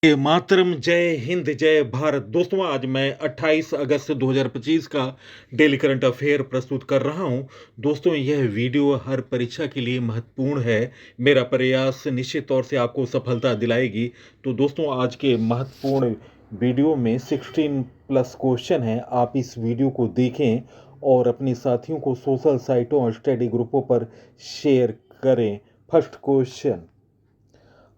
मातरम, जय हिंद, जय भारत। दोस्तों, आज मैं 28 अगस्त 2025 का डेली करंट अफेयर प्रस्तुत कर रहा हूं। दोस्तों, यह वीडियो हर परीक्षा के लिए महत्वपूर्ण है। मेरा प्रयास निश्चित तौर से आपको सफलता दिलाएगी। तो दोस्तों, आज के महत्वपूर्ण वीडियो में 16 प्लस क्वेश्चन है। आप इस वीडियो को देखें और अपने साथियों को सोशल साइटों और स्टडी ग्रुपों पर शेयर करें। फर्स्ट क्वेश्चन,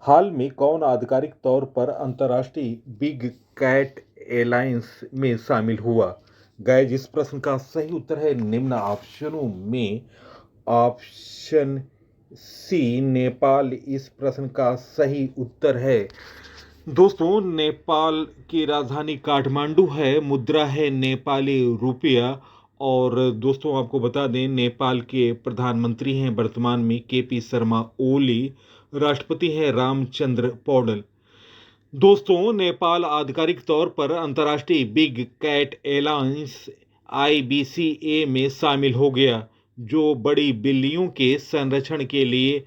हाल में कौन आधिकारिक तौर पर अंतर्राष्ट्रीय बिग कैट एलायंस में शामिल हुआ? गाइस, इस प्रश्न का सही उत्तर है निम्न ऑप्शनों में ऑप्शन सी, नेपाल। इस प्रश्न का सही उत्तर है। दोस्तों, नेपाल की राजधानी काठमांडू है, मुद्रा है नेपाली रुपया। और दोस्तों, आपको बता दें, नेपाल के प्रधानमंत्री हैं वर्तमान में केपी शर्मा ओली। राष्ट्रपति हैं रामचंद्र पौडेल। दोस्तों, नेपाल आधिकारिक तौर पर अंतर्राष्ट्रीय बिग कैट एलायंस आईबीसीए में शामिल हो गया, जो बड़ी बिल्लियों के संरक्षण के लिए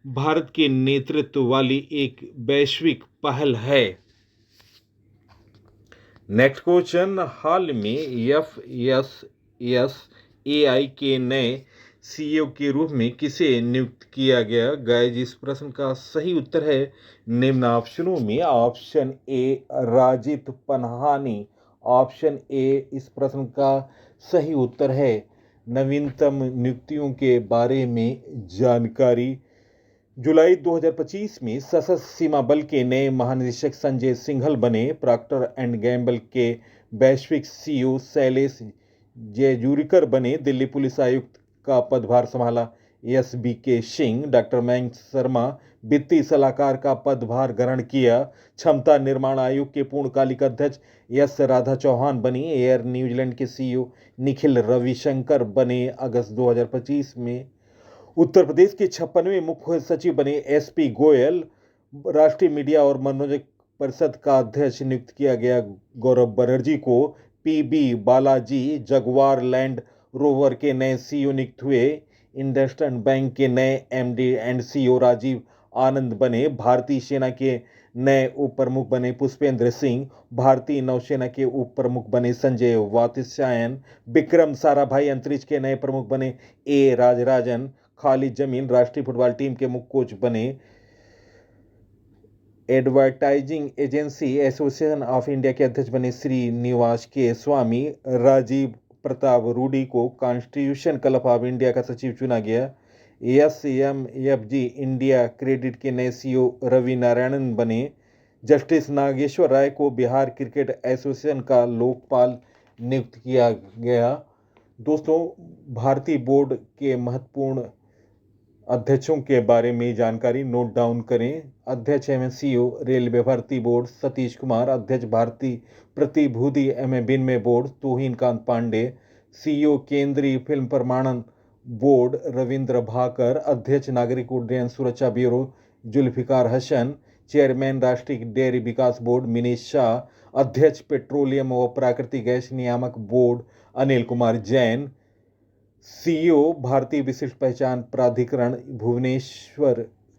भारत के नेतृत्व वाली एक वैश्विक पहल है। नेक्स्ट क्वेश्चन, हाल में एफएसएसएआई के नए सीईओ के रूप में किसे नियुक्त किया गया? गाइस, इस प्रश्न का सही उत्तर है निम्न ऑप्शनों में ऑप्शन ए, राजित पन्हानी। ऑप्शन ए इस प्रश्न का सही उत्तर है। नवीनतम नियुक्तियों के बारे में जानकारी, जुलाई 2025 में सशस्त्र सीमा बल के नए महानिदेशक संजय सिंघल बने। प्रॉक्टर एंड गैम्बल के वैश्विक सीईओ शैलेश जयजूरीकर बने। दिल्ली पुलिस आयुक्त का पदभार संभाला एसबीके सिंह। डॉक्टर मयंक शर्मा वित्तीय सलाहकार का पदभार ग्रहण किया। क्षमता निर्माण आयोग के पूर्णकालिक अध्यक्ष एस राधा चौहान बनी। एयर न्यूजीलैंड के सीईओ निखिल रविशंकर बने अगस्त 2025 में। उत्तर प्रदेश के 56वें मुख्य सचिव बने एसपी गोयल। राष्ट्रीय मीडिया और मनोरंजन परिषद का अध्यक्ष नियुक्त किया गया गौरव बनर्जी को। PB Balaji Jaguar Land Rover के नए सीईओ नियुक्त हुए। इंडसइंड बैंक के नए MD and CEO Rajiv Anand बने। भारतीय सेना के नए उप प्रमुख बने पुष्पेंद्र सिंह। भारतीय नौसेना के उप प्रमुख बने संजय वात्स्यायन। विक्रम साराभाई अंतरिक्ष के नए प्रमुख बने ए राजराजन। खालिद जमील राष्ट्रीय फुटबॉल टीम के मुख्य कोच बने। Advertising agency association of India के अध्यक्ष बने श्रीनिवास के स्वामी। राजीव प्रताप रूडी को कॉन्स्टिट्यूशन क्लब ऑफ इंडिया का सचिव चुना गया। एसएमएफजी इंडिया क्रेडिट के नए सीईओ रवि नारायणन बने। जस्टिस नागेश्वर राय को बिहार क्रिकेट एसोसिएशन का लोकपाल नियुक्त किया गया। दोस्तों, भारतीय बोर्ड के महत्वपूर्ण अध्यक्षों के बारे में जानकारी नोट डाउन करें। अध्यक्ष एवं सीईओ रेलवे भर्ती बोर्ड सतीश कुमार। अध्यक्ष भारतीय प्रतिभूति एवं विनिमय बोर्ड तोहिन कांत पांडे। सीईओ केंद्रीय फिल्म प्रमाणन बोर्ड रविंद्र भाकर। अध्यक्ष नागरिक उड्डयन सुरक्षा ब्यूरो जुल्फिकार हसन। चेयरमैन राष्ट्रीय डेयरी विकास बोर्ड मिनीश शाह। अध्यक्ष पेट्रोलियम व प्राकृतिक गैस नियामक बोर्ड अनिल कुमार जैन। सीईओ भारतीय विशिष्ट पहचान प्राधिकरण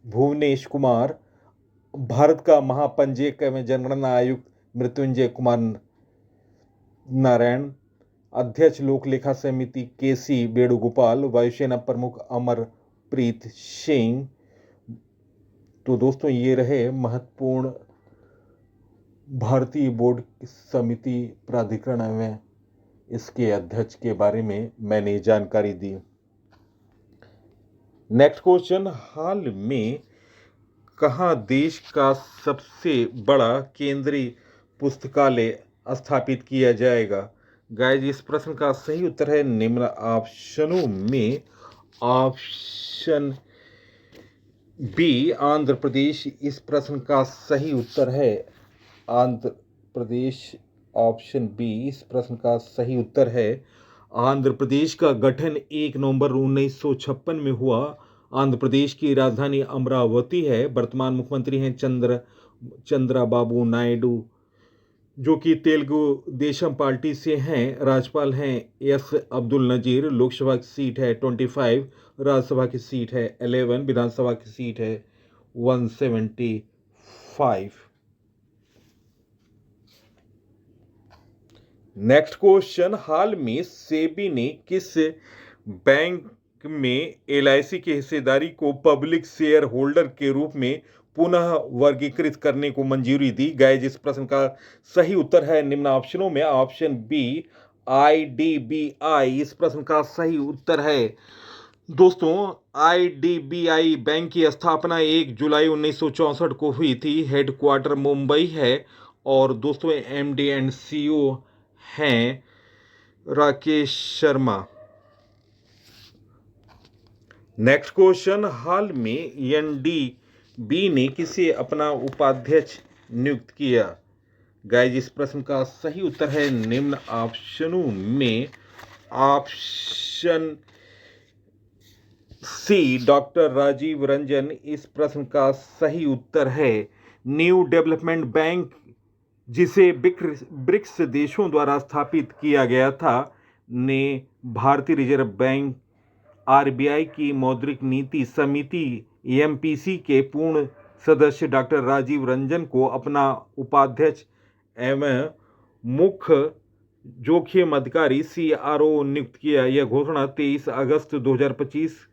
भुवनेश कुमार। भारत का महापंजीयक एवं जनगणना आयुक्त मृत्युंजय कुमार नारायण। अध्यक्ष लोक लेखा समिति केसी वेणुगोपाल। वायुसेना प्रमुख अमरप्रीत सिंह। तो दोस्तों, ये रहे महत्वपूर्ण भारतीय बोर्ड समिति प्राधिकरण एवं इसके अध्यक्ष के बारे में मैंने जानकारी दी। नेक्स्ट क्वेश्चन, हाल में कहां देश का सबसे बड़ा केंद्रीय पुस्तकालय स्थापित किया जाएगा? गाइस, इस प्रश्न का सही उत्तर है निम्न ऑप्शनों में ऑप्शन बी, आंध्र प्रदेश। इस प्रश्न का सही उत्तर है आंध्र प्रदेश। ऑप्शन बी इस प्रश्न का सही उत्तर है। आंध्र प्रदेश का गठन 1 नवंबर 1956 में हुआ। आंध्र प्रदेश की राजधानी अमरावती है। वर्तमान मुख्यमंत्री हैं चंद्रबाबू नायडू, जो कि तेलुगु देशम पार्टी से हैं। राज्यपाल हैं एस अब्दुल नजीर। लोकसभा की सीट है 25। राज्यसभा की सीट है 11। विधानसभा की सीट है 175। नेक्स्ट क्वेश्चन, हाल में सेबी ने किस बैंक में एलआईसी की हिस्सेदारी को पब्लिक शेयर होल्डर के रूप में पुनः वर्गीकृत करने को मंजूरी दी? गाइस, इस प्रश्न का सही उत्तर है निम्न ऑप्शनों में ऑप्शन बी आईडीबीआई। इस प्रश्न का सही उत्तर है दोस्तों आईडीबीआई बैंक की स्थापना 1 जुलाई 1964 को हुई थी। हेडक्वार्टर मुंबई है और दोस्तों एमडी एंड सीईओ हैं राकेश शर्मा। नेक्स्ट क्वेश्चन, हाल में एनडीबी ने किसे अपना उपाध्यक्ष नियुक्त किया? गाइस, इस प्रश्न का सही उत्तर है निम्न ऑप्शनों में option C doctor Rajiv Ranjan. इस प्रश्न का सही उत्तर है न्यू डेवलपमेंट बैंक, जिसे ब्रिक्स देशों द्वारा स्थापित किया गया था, ने भारतीय रिजर्व बैंक आरबीआई की मौद्रिक नीति समिति एमपीसी के पूर्ण सदस्य डॉक्टर राजीव रंजन को अपना उपाध्यक्ष एवं मुख्य जोखिम अधिकारी सीआरओ नियुक्त किया। यह घोषणा 23 अगस्त 2025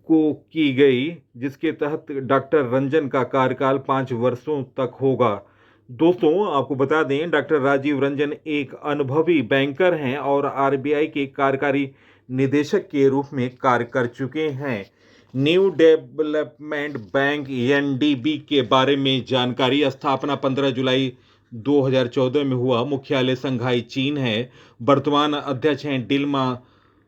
को की गई, जिसके तहत डॉक्टर रंजन का कार्यकाल 5 वर्षों तक होगा। दोस्तों आपको बता दें, डॉक्टर राजीव रंजन एक अनुभवी बैंकर हैं और आरबीआई के कार्यकारी निदेशक के रूप में कार्य कर चुके हैं। न्यू डेवलपमेंट बैंक एनडीबी के बारे में जानकारी। स्थापना 15 जुलाई 2014 में हुआ। मुख्यालय शंघाई चीन है। वर्तमान अध्यक्ष हैं डिल्मा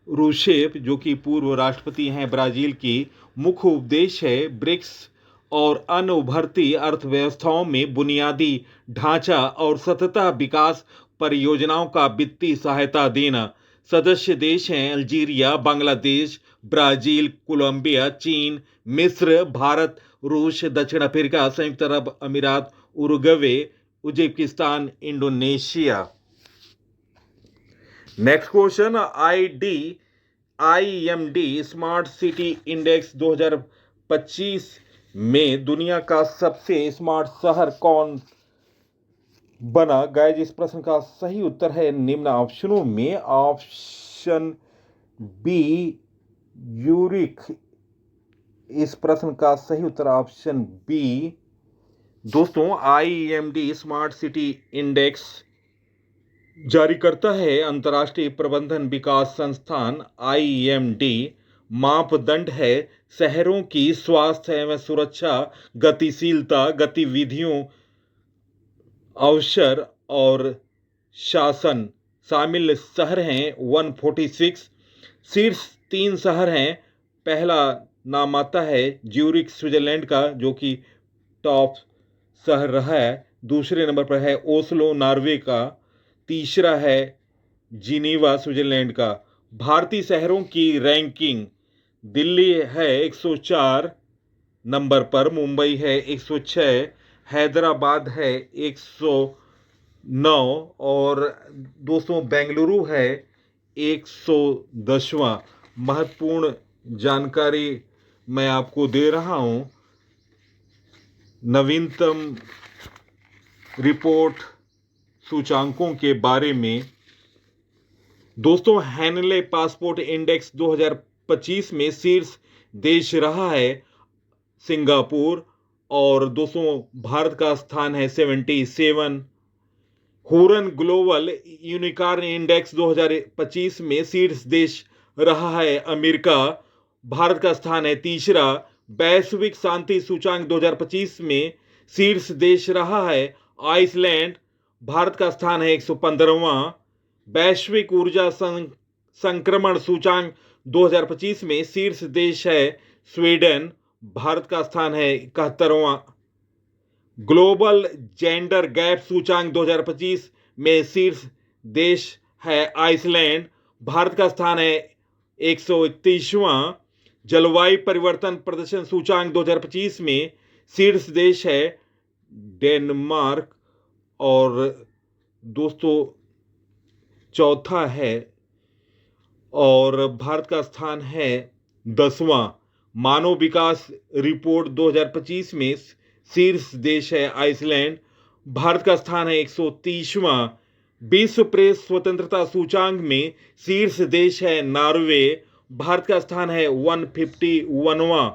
रूसेफ, जो कि पूर्व राष्ट्रपति हैं ब्राजील की। मुख्य उद्देश्य है ब्रिक्स और अन्य उभरती अर्थव्यवस्थाओं में बुनियादी ढांचा और सतत विकास परियोजनाओं का वित्तीय सहायता देना। सदस्य देश हैं अल्जीरिया, बांग्लादेश, ब्राजील, कोलंबिया, चीन, मिस्र, भारत, रूस, दक्षिण अफ्रीका, संयुक्त अरब अमीरात, Uruguay, Uzbekistan, Indonesia. Next question, IMD smart city index 2025 में दुनिया का सबसे स्मार्ट शहर कौन बना? गाइस, इस प्रश्न का सही उत्तर है निम्न ऑप्शनों में ऑप्शन बी यूरिक। इस प्रश्न का सही उत्तर ऑप्शन बी। दोस्तों आईएमडी स्मार्ट सिटी इंडेक्स जारी करता है अंतर्राष्ट्रीय प्रबंधन विकास संस्थान आईएमडी। मापदंड है शहरों की स्वास्थ्य एवं सुरक्षा, गतिशीलता, गतिविधियों, अवसर और शासन। शामिल शहर हैं 146। शीर्ष 3 शहर हैं। पहला नाम आता है ज्यूरिख स्विट्जरलैंड का, जो कि टॉप शहर रहा है। दूसरे नंबर पर है ओस्लो नॉर्वे का। तीसरा है जिनीवा स्विट्जरलैंड का। भारतीय शहरों की रैंकिंग, दिल्ली है 104 नंबर पर, मुंबई है 106, हैदराबाद है 109 और दोस्तों बेंगलुरु है 110वां। महत्वपूर्ण जानकारी मैं आपको दे रहा हूं। नवीनतम रिपोर्ट सूचांकों के बारे में। दोस्तों हैनले पासपोर्ट इंडेक्स 2025 में शीर्ष देश रहा है सिंगापुर और दोस्तों भारत का स्थान है 77। हुरन ग्लोबल यूनिकॉर्न इंडेक्स 2025 में शीर्ष देश रहा है अमेरिका। भारत का स्थान है तीसरा। वैश्विक शांति सूचांक 2025 में शीर्ष देश रहा है आइसलैंड। भारत का स्थान है 115वां। वैश्विक ऊर्जा संक्रमण सूचांक 2025 में शीर्ष देश है स्वीडन। भारत का स्थान है 71वां। ग्लोबल जेंडर गैप सूचांक 2025 में शीर्ष देश है आइसलैंड। भारत का स्थान है 131वां। जलवायु परिवर्तन प्रदर्शन सूचांक 2025 में शीर्ष देश है डेनमार्क और दोस्तों चौथा है और भारत का स्थान है 10वां। मानव विकास रिपोर्ट 2025 में शीर्ष देश है आइसलैंड। भारत का स्थान है 130वां। विश्व प्रेस स्वतंत्रता सूचांक में शीर्ष देश है नॉर्वे। भारत का स्थान है 151वां।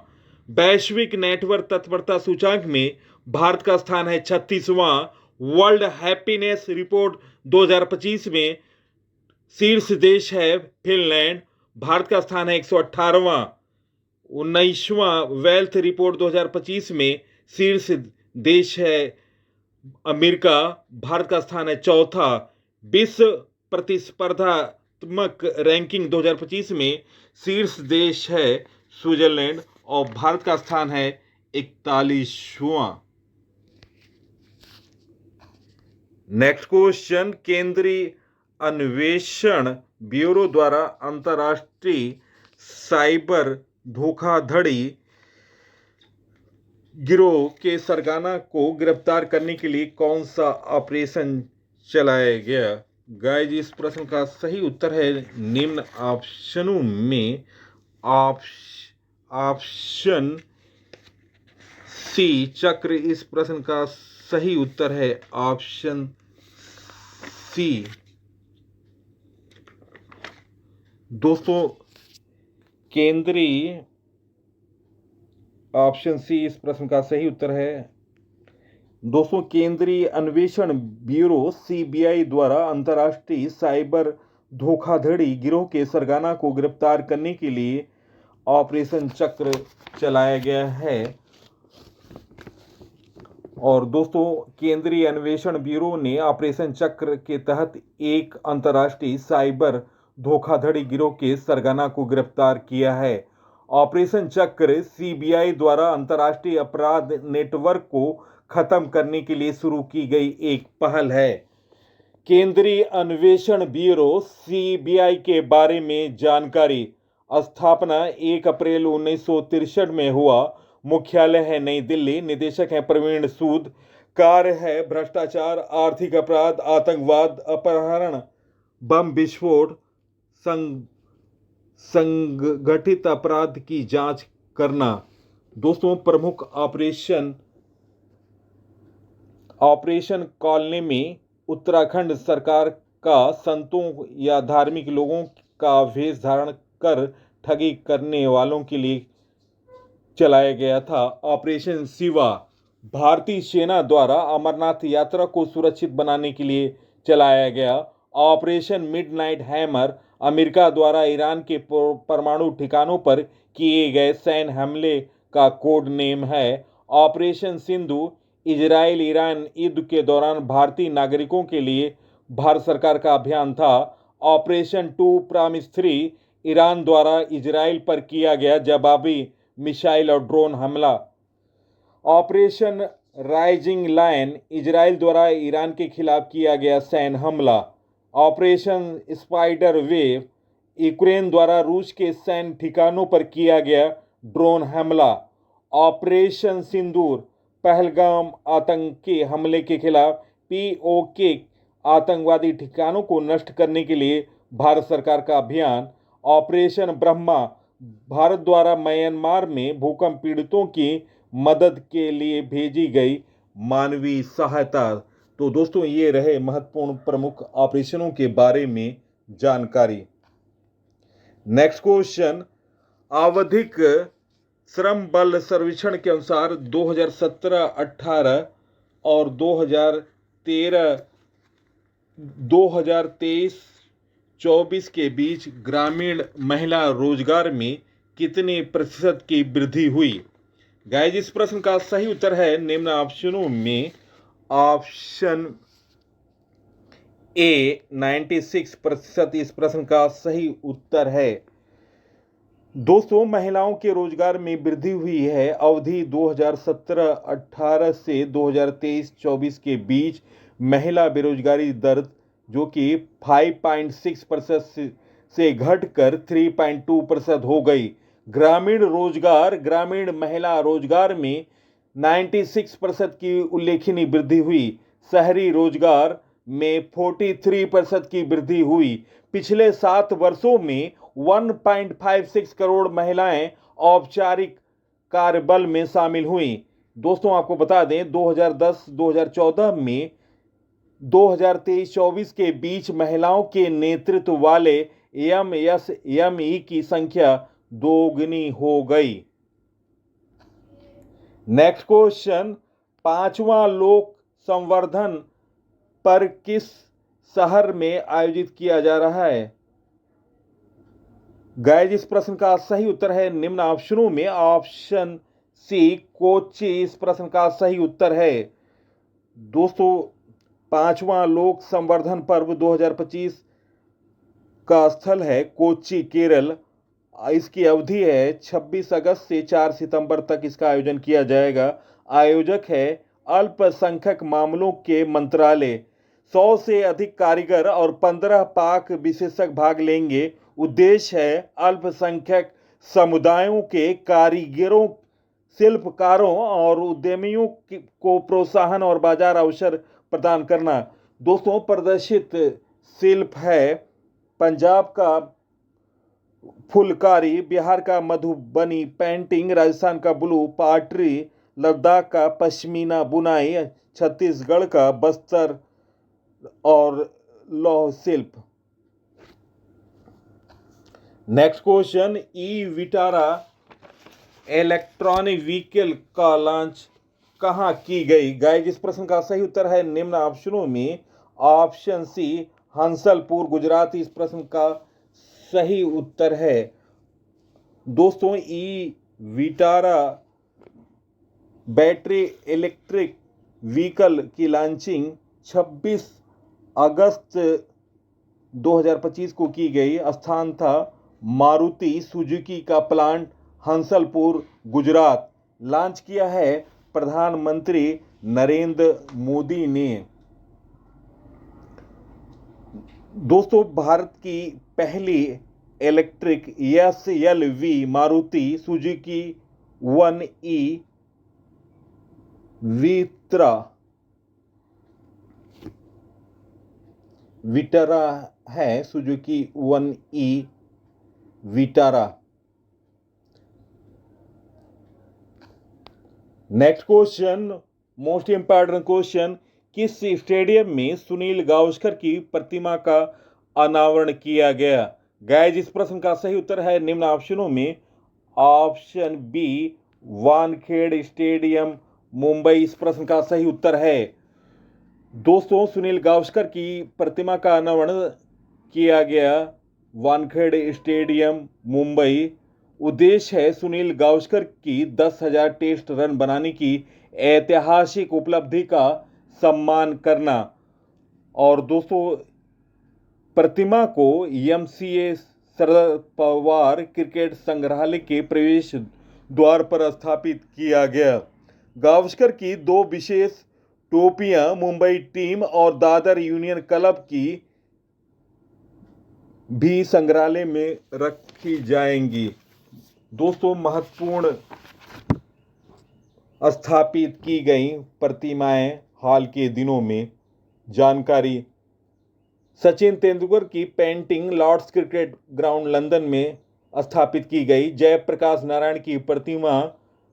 वैश्विक नेटवर्क तत्परता सूचांक में भारत का स्थान है 36वां। वर्ल्ड हैप्पीनेस रिपोर्ट 2025 में शीर्ष देश है फिनलैंड। भारत का स्थान है 118वां। 19वां वेल्थ रिपोर्ट 2025 में शीर्ष देश है अमेरिका। भारत का स्थान है चौथा। विश्व प्रतिस्पर्धात्मक रैंकिंग 2025 में शीर्ष देश है स्विट्जरलैंड और भारत का स्थान है 41वां। नेक्स्ट क्वेश्चन, केंद्रीय अन्वेषण ब्यूरो द्वारा अंतर्राष्ट्रीय साइबर धोखाधड़ी गिरोह के सरगना को गिरफ्तार करने के लिए कौन सा ऑपरेशन चलाया गया? गाइस, इस प्रश्न का सही उत्तर है निम्न ऑप्शनों में ऑप्शन सी चक्र। इस प्रश्न का सही उत्तर है ऑप्शन सी। दोस्तों, केंद्रीय ऑप्शन सी इस प्रश्न का सही उत्तर है। दोस्तों, केंद्रीय अन्वेषण ब्यूरो सीबीआई द्वारा अंतर्राष्ट्रीय साइबर धोखाधड़ी गिरोह के सरगना को गिरफ्तार करने के लिए ऑपरेशन चक्र चलाया गया है। और दोस्तों, केंद्रीय अन्वेषण ब्यूरो ने ऑपरेशन चक्र के तहत एक अंतर्राष्ट्रीय साइबर धोखाधड़ी गिरोह के सरगना को गिरफ्तार किया है। ऑपरेशन चक्र सीबीआई द्वारा अंतर्राष्ट्रीय अपराध नेटवर्क को खत्म करने के लिए शुरू की गई एक पहल है। केंद्रीय अन्वेषण ब्यूरो सीबीआई के बारे में जानकारी। स्थापना 1 अप्रैल 1963 में हुआ। मुख्यालय है नई दिल्ली। निदेशक है प्रवीण सूद। कार्य है भ्रष्टाचार, आर्थिक अपराध, आतंकवाद, अपहरण, बम विस्फोट, संगठित अपराध की जांच करना। दोस्तों, प्रमुख ऑपरेशन कॉलोनी में उत्तराखंड सरकार का संतों या धार्मिक लोगों का वेश धारण कर ठगी करने वालों के लिए चलाया गया था। ऑपरेशन शिवा भारतीय सेना द्वारा अमरनाथ यात्रा को सुरक्षित बनाने के लिए चलाया गया। ऑपरेशन मिडनाइट हैमर अमेरिका द्वारा ईरान के परमाणु ठिकानों पर किए गए सैन्य हमले का कोड नेम है। ऑपरेशन सिंधु इजराइल ईरान युद्ध के दौरान भारतीय नागरिकों के लिए भारत सरकार का अभियान था। ऑपरेशन 2 प्रॉमिस 3 ईरान द्वारा इजराइल पर किया गया जवाबी मिसाइल और ड्रोन हमला। ऑपरेशन राइजिंग लायन इजराइल द्वारा ईरान के खिलाफ किया गया सैन्य हमला। ऑपरेशन स्पाइडर वेव यूक्रेन द्वारा रूस के सैन्य ठिकानों पर किया गया ड्रोन हमला। ऑपरेशन सिंदूर पहलगाम आतंकी हमले के खिलाफ पीओके आतंकवादी ठिकानों को नष्ट करने के लिए भारत सरकार का अभियान। ऑपरेशन ब्रह्मा भारत द्वारा म्यांमार में भूकंप पीड़ितों की मदद के लिए भेजी गई मानवीय सहायता। तो दोस्तों, ये रहे महत्वपूर्ण प्रमुख ऑपरेशनों के बारे में जानकारी। नेक्स्ट क्वेश्चन, आवधिक श्रम बल सर्वेक्षण के अनुसार 2017-18 और 2023-24 के बीच ग्रामीण महिला रोजगार में कितने प्रतिशत की वृद्धि हुई? गाइस, इस प्रश्न का सही उत्तर है निम्न ऑप्शनों में ऑप्शन ए 96%। इस प्रश्न का सही उत्तर है। दोस्तों, महिलाओं के रोजगार में वृद्धि हुई है। अवधि 2017-18 से 2023-24 के बीच महिला बेरोजगारी दर जो कि 5.6% से घटकर 3.2% हो गई। ग्रामीण महिला रोजगार में 96% की उल्लेखनीय वृद्धि हुई। शहरी रोजगार में 43% की वृद्धि हुई। पिछले 7 वर्षों में 1.56 करोड़ महिलाएं औपचारिक कार्यबल में शामिल हुई। दोस्तों, आपको बता दें 2010-2014 में 2023-24 के बीच महिलाओं के नेतृत्व वाले एमएसएमई की संख्या दोगुनी हो गई। नेक्स्ट क्वेश्चन, पांचवा लोक संवर्धन पर किस शहर में आयोजित किया जा रहा है? गाइस, इस प्रश्न का सही उत्तर है निम्न ऑप्शनों में ऑप्शन सी कोच्चि इस प्रश्न का सही उत्तर है। दोस्तों, पांचवा लोक संवर्धन पर्व 2025 का स्थल है कोच्चि, केरल। इसकी अवधि है 26 अगस्त से 4 सितंबर तक इसका आयोजन किया जाएगा। आयोजक है अल्पसंख्यक मामलों के मंत्रालय। 100 से अधिक कारीगर और 15 पाक विशेषज्ञ भाग लेंगे। उद्देश्य है अल्पसंख्यक समुदायों के कारीगरों, शिल्पकारों और उद्यमियों को प्रोत्साहन और बाजार अवसर प्रदान करना। दोस्तों, प्रदर्शित शिल्प है पंजाब का फुलकारी, बिहार का मधुबनी पेंटिंग, राजस्थान का ब्लू पॉटरी, लद्दाख का पश्मीना बुनाई, छत्तीसगढ़ का बस्तर और लौह शिल्प। Next question, e Vitara electronic vehicle का लॉन्च कहां की गई? गाइस, इस प्रश्न का सही उत्तर है निम्न ऑप्शनों में ऑप्शन सी हंसलपुर, गुजरात इस प्रश्न का सही उत्तर है। दोस्तों, e Vitara battery electric vehicle की लॉन्चिंग 26 अगस्त 2025 को की गई। स्थान था मारुति सुजुकी का प्लांट हंसलपुर, गुजरात। लॉन्च किया है प्रधानमंत्री नरेंद्र मोदी ने। दोस्तों, भारत की पहली electric SUV Maruti Suzuki 1E Vitara है, Suzuki 1E Vitara. Next question, most important question, किस स्टेडियम में सुनील गावस्कर की प्रतिमा का अनावरण किया गया? गाइस, इस प्रश्न का सही उत्तर है निम्न ऑप्शनों में option B Wankhede Stadium, Mumbai इस प्रश्न का सही उत्तर है। दोस्तों, सुनील गावस्कर की प्रतिमा का अनावरण किया गया वानखेड़े स्टेडियम, मुंबई। उद्देश्य है सुनील गावस्कर की 10,000 टेस्ट रन बनाने की ऐतिहासिक उपलब्धि का सम्मान करना। और दोस्तों, प्रतिमा को एमसीए शरद पवार क्रिकेट संग्रहालय के प्रवेश द्वार पर स्थापित किया गया। गावस्कर की 2 विशेष टोपियां मुंबई टीम और दादर यूनियन क्लब की भी संग्रहालय में रखी जाएंगी। दोस्तों, महत्वपूर्ण स्थापित की गई प्रतिमाएं हाल के दिनों में जानकारी, सचिन तेंदुलकर की painting Lord's Cricket Ground London में स्थापित की गई। जयप्रकाश नारायण की प्रतिमा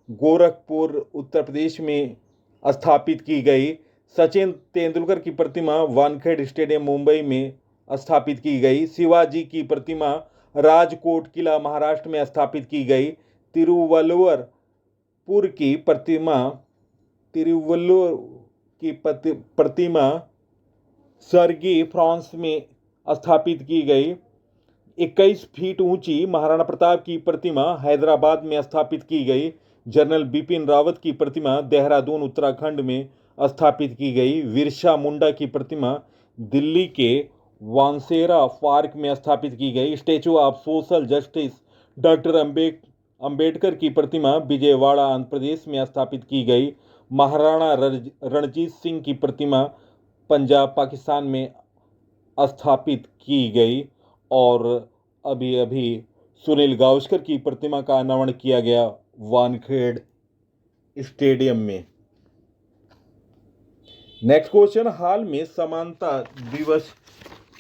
गोरखपुर उत्तर प्रदेश में स्थापित की गई। सचिन तेंदुलकर की प्रतिमा वानखेड़े स्टेडियम मुंबई में स्थापित की गई। शिवाजी की प्रतिमा राजकोट किला महाराष्ट्र में स्थापित की गई। तिरुवल्लुवर की प्रतिमा सर्गी फ्रांस में स्थापित की गई। 21 फीट ऊंची महाराणा प्रताप की प्रतिमा हैदराबाद में स्थापित की गई। जनरल बिपिन रावत की प्रतिमा देहरादून उत्तराखंड में स्थापित की गई। बिरसा मुंडा की प्रतिमा दिल्ली के वानसेरा पार्क में स्थापित की गई। Statue of social justice doctor Ambedkar की प्रतिमा विजयवाड़ा आंध्र प्रदेश में स्थापित की गई। महाराणा रणजीत सिंह की प्रतिमा पंजाब पाकिस्तान में स्थापित की गई। और अभी अभी सुनील गावस्कर की प्रतिमा का अनावरण किया गया वानखेड़ स्टेडियम में। नेक्स्ट क्वेश्चन, हाल में समानता दिवस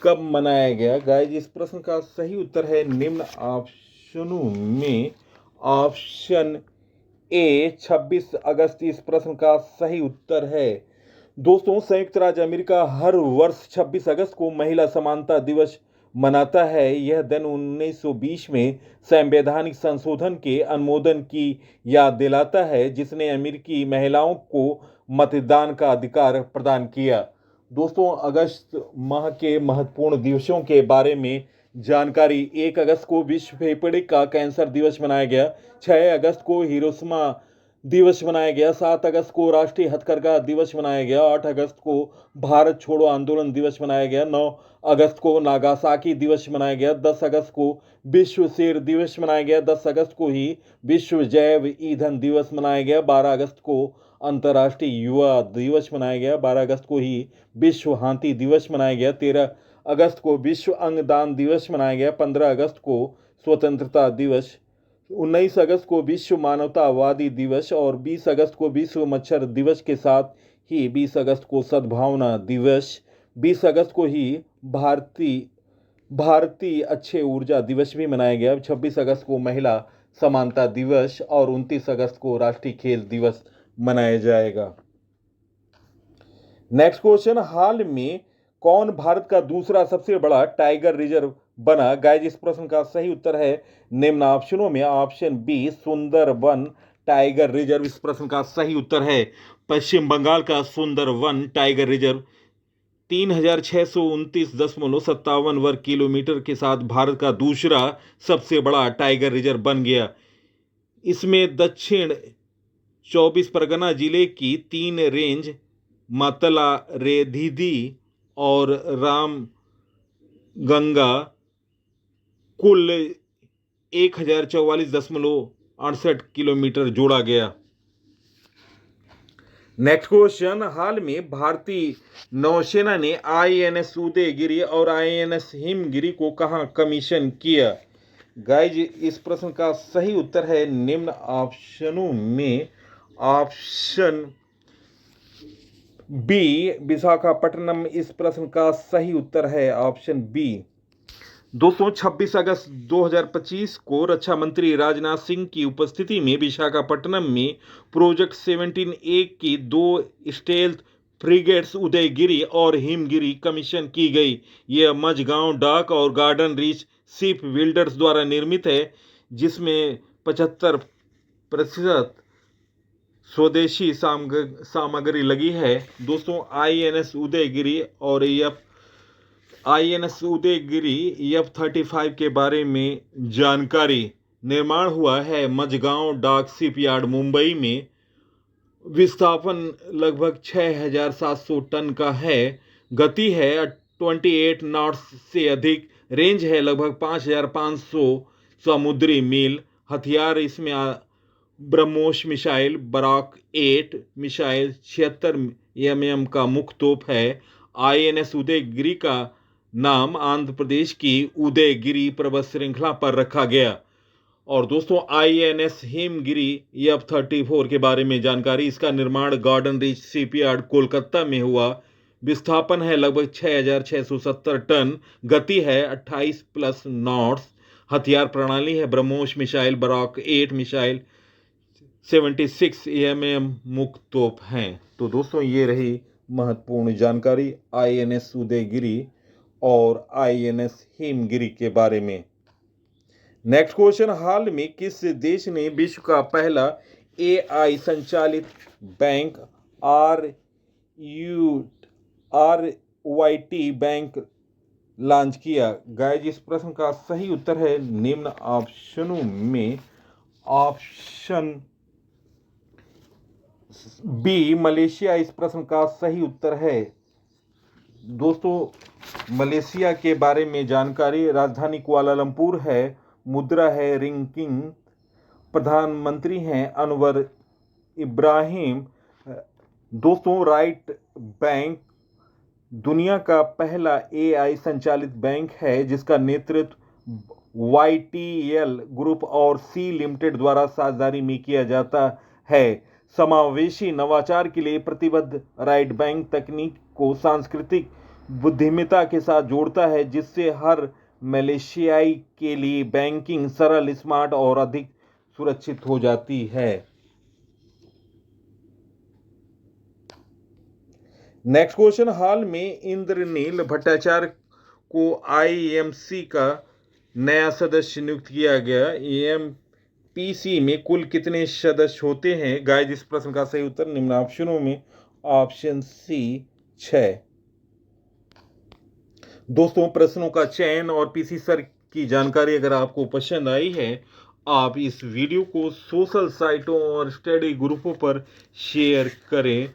कब मनाया गया? गाइस, इस प्रश्न का सही उत्तर है निम्न ऑप्शनों में ऑप्शन ए 26 अगस्त इस प्रश्न का सही उत्तर है। दोस्तों, संयुक्त राज्य अमेरिका हर वर्ष 26 अगस्त को महिला समानता दिवस मनाता है। यह दिन 1920 में संवैधानिक संशोधन के अनुमोदन की याद दिलाता है, जिसने अमेरिकी महिलाओं को मतदान का अधिकार प्रदान किया। दोस्तों, अगस्त माह के महत्वपूर्ण दिवसों के बारे में जानकारी। 1 अगस्त को विश्व फेफड़े का कैंसर दिवस मनाया गया। 6 अगस्त को हिरोशिमा दिवस मनाया गया। 7 अगस्त को राष्ट्रीय हथकरघा दिवस मनाया गया। 8 अगस्त को भारत छोड़ो आंदोलन दिवस मनाया गया। 9 अगस्त को नागासाकी दिवस मनाया गया। 10 अगस्त को विश्व शेर दिवस मनाया गया। 10 अगस्त को ही विश्व जैव ईंधन दिवस मनाया गया। 12 अगस्त को अंतर्राष्ट्रीय युवा दिवस मनाया गया। 12 अगस्त को ही विश्व हाथी दिवस मनाया गया। 13 अगस्त को विश्व अंगदान दिवस मनाया गया। 15 अगस्त को स्वतंत्रता दिवस। 19 अगस्त को विश्व मानवतावादी दिवस और 20 अगस्त को विश्व मच्छर दिवस के साथ ही 20 अगस्त को सद्भावना दिवस। 20 अगस्त को ही भारतीय अक्षय ऊर्जा दिवस भी मनाया गया। 26 अगस्त को महिला समानता दिवस और 29 अगस्त को राष्ट्रीय खेल दिवस मनाया जाएगा। नेक्स्ट क्वेश्चन, हाल में कौन भारत का दूसरा सबसे बड़ा टाइगर रिजर्व बना? गाइस, इस प्रश्न का सही उत्तर है निम्न ऑप्शनों में option B, Sundarban Tiger Reserve. इस प्रश्न का सही उत्तर है पश्चिम बंगाल का सुंदरवन टाइगर रिजर्व 3629.57 वर्ग किलोमीटर के साथ भारत का दूसरा सबसे बड़ा टाइगर रिजर्व बन गया। इसमें दक्षिण 24 परगना जिले की 3 रेंज मातला, रेधिदी और रामगंगा कुल 1044.68 किलोमीटर जोड़ा गया। नेक्स्ट क्वेश्चन, हाल में भारतीय नौसेना ने INS उदयगिरि और INS हिमगिरि को कहां कमीशन किया? गाइज, इस प्रश्न का सही उत्तर है निम्न ऑप्शनों में ऑप्शन बी, विशाखापट्टनम। इस प्रश्न का सही उत्तर है ऑप्शन बी। दोस्तों, 26 अगस्त 2025 को रक्षा मंत्री राजनाथ सिंह की उपस्थिति में विशाखापट्टनम में प्रोजेक्ट 17A की 2 स्टेल्थ फ्रिगेट्स उदयगिरि और हिमगिरि कमीशन की गई। यह मझगांव डॉक और गार्डन रीच शिप बिल्डर्स द्वारा निर्मित है, जिसमें 75% स्वदेशी सामग्री लगी है। दोस्तों, INS उदयगिरि और INS उदयगिरि F-35 के बारे में जानकारी। निर्माण हुआ है मझगांव डॉक शिपयार्ड, मुंबई में। विस्थापन लगभग 6700 टन का है। गति है 28 नॉट्स से अधिक। रेंज है लगभग 5500 समुद्री मील। हथियार इसमें BrahMos missile, Barak 8 missile, 76 mm का मुख्य तोप है। INS उदयगिरि का नाम आंध्र प्रदेश की उदयगिरि पर्वत श्रृंखला पर रखा गया। और दोस्तों, INS हिमगिरि F-34 के बारे में जानकारी। इसका निर्माण गार्डन रीच शिपयार्ड, कोलकाता में हुआ। विस्थापन है लगभग 6670 टन। गति है 28+ नॉट्स। हथियार प्रणाली है BrahMos missile, Barak 8 missile, 76 mm मुख्य तोप हैं। तो दोस्तों, ये रही महत्वपूर्ण जानकारी INS उदयगिरि और INS हिमगिरि के बारे में। नेक्स्ट क्वेश्चन, हाल में किस देश ने विश्व का पहला AI संचालित बैंक RYT बैंक लॉन्च किया? गाइज, इस प्रश्न का सही उत्तर है निम्न ऑप्शनों में ऑप्शन बी, मलेशिया। इस प्रश्न का सही उत्तर है। दोस्तों, मलेशिया के बारे में जानकारी। राजधानी कुआलालंपुर है। मुद्रा है रिंगिट। प्रधानमंत्री हैं अनवर इब्राहिम। दोस्तों, राइट बैंक दुनिया का पहला AI संचालित बैंक है, जिसका नेतृत्व YTL ग्रुप और C लिमिटेड द्वारा साझेदारी में किया जाता है। समावेशी नवाचार के लिए प्रतिबद्ध, राइट बैंक तकनीक को सांस्कृतिक बुद्धिमत्ता के साथ जोड़ता है, जिससे हर मलेशियाई के लिए बैंकिंग सरल, स्मार्ट और अधिक सुरक्षित हो जाती है। नेक्स्ट क्वेश्चन, हाल में इंद्रनील भट्टाचार्य को आईएमसी का नया सदस्य नियुक्त किया गया। एएमपीसी में कुल कितने सदस्य होते हैं? गाइस, इस प्रश्न का सही उत्तर निम्न ऑप्शनों में ऑप्शन सी 6। दोस्तों, प्रश्नों का चयन और पीसी सर की जानकारी अगर आपको पसंद आई है, आप इस वीडियो को सोशल साइटों और स्टडी ग्रुपों पर शेयर करें।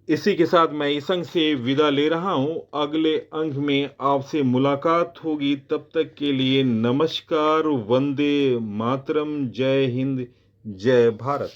इसी के साथ मैं इस अंक से विदा ले रहा हूं। अगले अंक में आपसे मुलाकात होगी। तब तक के लिए नमस्कार, वंदे मातरम, जय हिंद, जय भारत।